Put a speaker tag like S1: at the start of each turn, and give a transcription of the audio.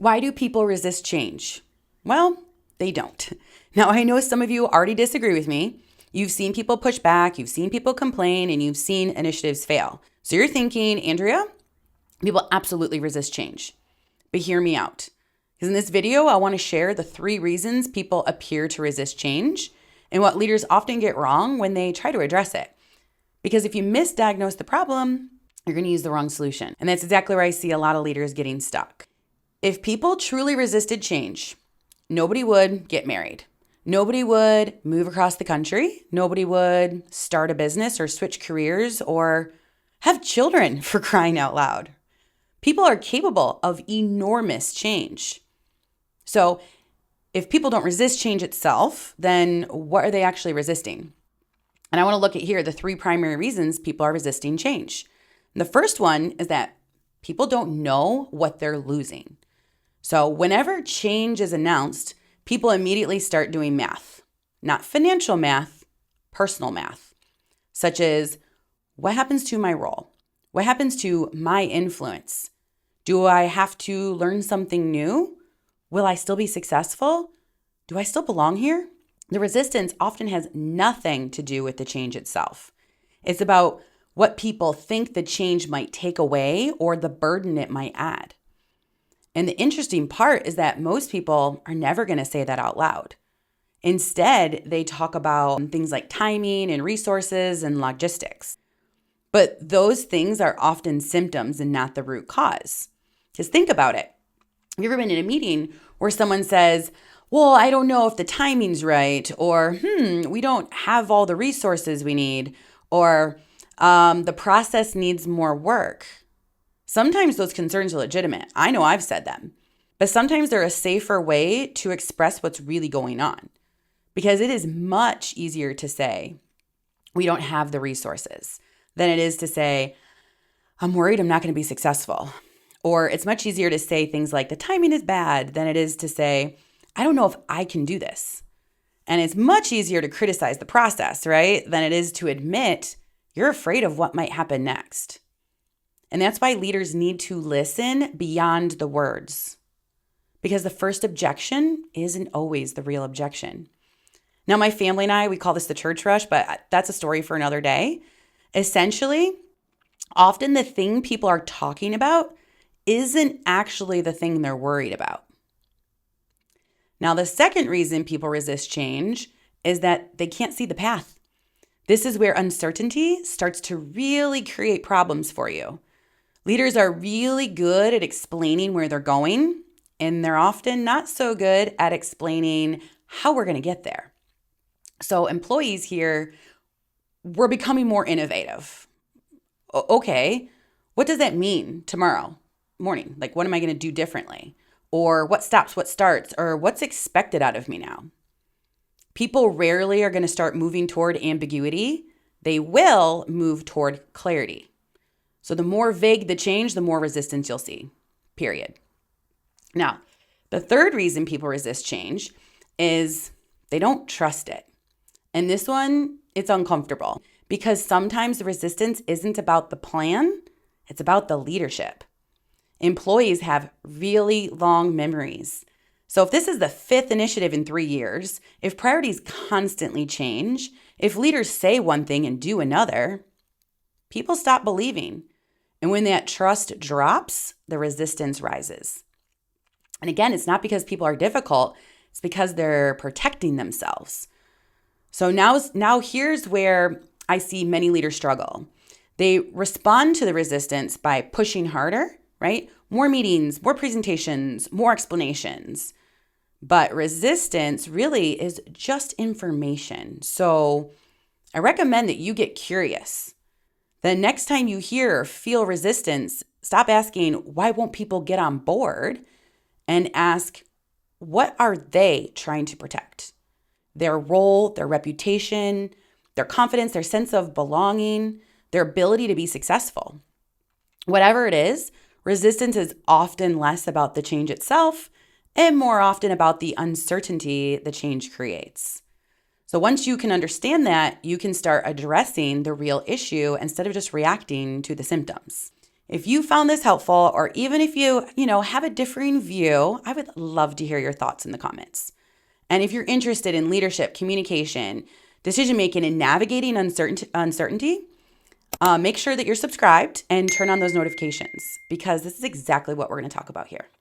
S1: Why do people resist change? Well, they don't. Now, I know some of you already disagree with me. You've seen people push back, you've seen people complain, and you've seen initiatives fail. So you're thinking, Andrea, people absolutely resist change. But hear me out. Because in this video, I want to share the 3 reasons people appear to resist change and what leaders often get wrong when they try to address it. Because if you misdiagnose the problem, you're going to use the wrong solution. And that's exactly where I see a lot of leaders getting stuck. If people truly resisted change, nobody would get married. Nobody would move across the country. Nobody would start a business or switch careers or have children, for crying out loud. People are capable of enormous change. So if people don't resist change itself, then what are they actually resisting? And I want to look at here the 3 primary reasons people are resisting change. And the first one is that people don't know what they're losing. So whenever change is announced, people immediately start doing math, not financial math, personal math, such as what happens to my role? What happens to my influence? Do I have to learn something new? Will I still be successful? Do I still belong here? The resistance often has nothing to do with the change itself. It's about what people think the change might take away or the burden it might add. And the interesting part is that most people are never going to say that out loud. Instead, they talk about things like timing and resources and logistics. But those things are often symptoms and not the root cause. Because think about it. Have you ever been in a meeting where someone says, well, I don't know if the timing's right, or we don't have all the resources we need, or the process needs more work. Sometimes those concerns are legitimate. I know I've said them. But sometimes they're a safer way to express what's really going on. Because it is much easier to say, we don't have the resources, than it is to say, I'm worried I'm not going to be successful. Or it's much easier to say things like, the timing is bad, than it is to say, I don't know if I can do this. And it's much easier to criticize the process, right, than it is to admit you're afraid of what might happen next. And that's why leaders need to listen beyond the words. Because the first objection isn't always the real objection. Now, my family and I, we call this the church rush, but that's a story for another day. Essentially, often the thing people are talking about isn't actually the thing they're worried about. Now, the second reason people resist change is that they can't see the path. This is where uncertainty starts to really create problems for you. Leaders are really good at explaining where they're going, and they're often not so good at explaining how we're going to get there. So employees here, we're becoming more innovative. Okay, what does that mean tomorrow morning? Like, what am I going to do differently? Or what stops, what starts, or what's expected out of me now? People rarely are going to start moving toward ambiguity. They will move toward clarity. So the more vague the change, the more resistance you'll see, period. Now, the third reason people resist change is they don't trust it. And this one, it's uncomfortable because sometimes the resistance isn't about the plan, it's about the leadership. Employees have really long memories. So if this is the 5th initiative in 3 years, if priorities constantly change, if leaders say one thing and do another, people stop believing. And when that trust drops, the resistance rises. And again, it's not because people are difficult, it's because they're protecting themselves. So now here's where I see many leaders struggle. They respond to the resistance by pushing harder, right? More meetings, more presentations, more explanations. But resistance really is just information. So I recommend that you get curious. The next time you hear or feel resistance, stop asking, why won't people get on board? And ask, what are they trying to protect? Their role, their reputation, their confidence, their sense of belonging, their ability to be successful. Whatever it is, resistance is often less about the change itself and more often about the uncertainty the change creates. So once you can understand that, you can start addressing the real issue instead of just reacting to the symptoms. If you found this helpful, or even if you have a differing view, I would love to hear your thoughts in the comments. And if you're interested in leadership, communication, decision making, and navigating uncertainty, make sure that you're subscribed and turn on those notifications, because this is exactly what we're going to talk about here.